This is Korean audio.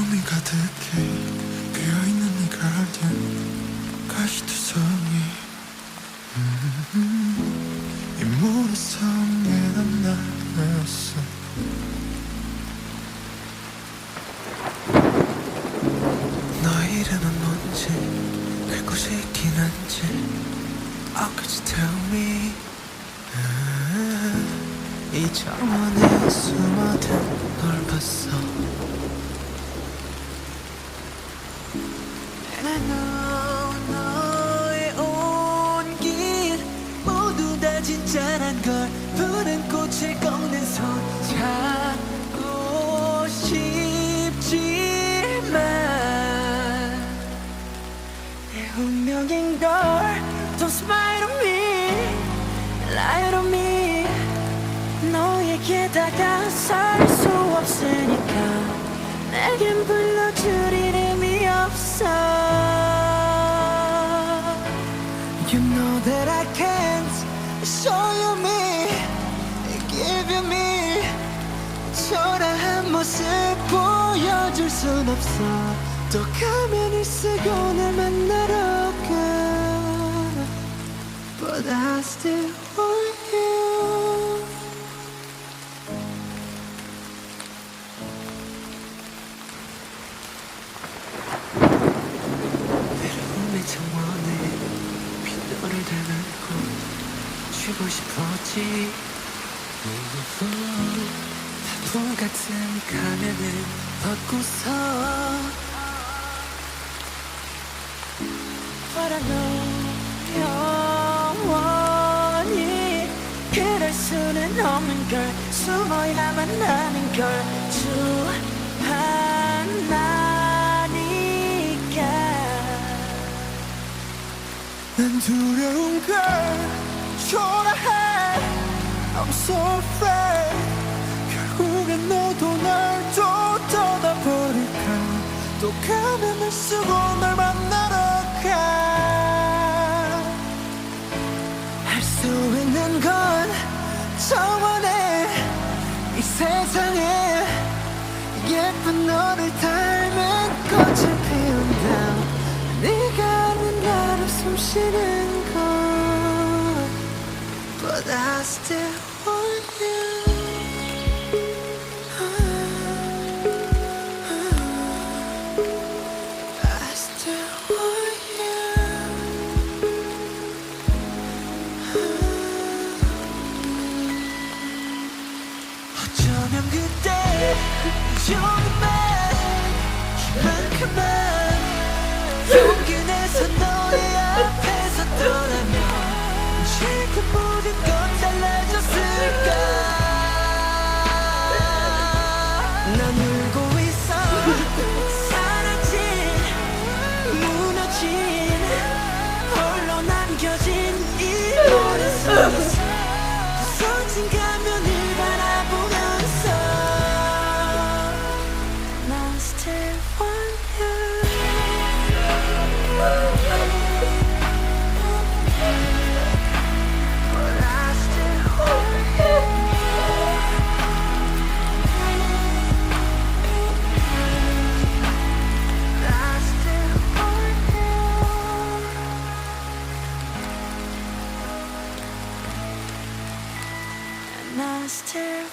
꿈이 가득해 비어있는 이 가든 가시투성이 이 모래성에 난 나였어. 너의 이름은 뭔지 갈 곳이 있긴 한지 Oh could you tell me 이 정원에 숨어든 널 봤어. And I know 너의 온 길 모두 다 진짜란 걸 푸른 꽃을 꺾는 손 잡고 싶지만 내 운명인 걸 Don't smile on me, lie on me. 너에게 다가설 수 없으니까 내겐 불러줄 이름이 없어. You know that I can't show you me, give you me. 초라한 모습 보여줄 순 없어. 또 가면을 쓰고 날 만나러 가 But I still want you. 외로움의 정원에 빈너를 닮고 쉬고 싶었지. 바보 같은 가면을 벗고서 But I know 영원히 그럴 수는 없는 걸 숨어야만 하는 걸 주하나니까 난 두려운 걸 초라해 I'm so afraid 결국엔 너도 날 쫓아버릴까 또 가면을 쓰고 널 만나러 가 할 수 있는 건 정원에 이 세상에 예쁜 너를 닮은 꽃을 피운다 네가 아는 나로 숨쉬는 것 But I still want you. 어쩌면 그때 이만큼만 용기 내서 너의 앞에 섰더라면 지금 모든 건 달라졌을까. 난 울고 있어 사라진 무너진 홀로 남겨진 이 모든 속에서 부서진 가면을 바라보면서 난 still want you. But I still want you. I still want you. And I still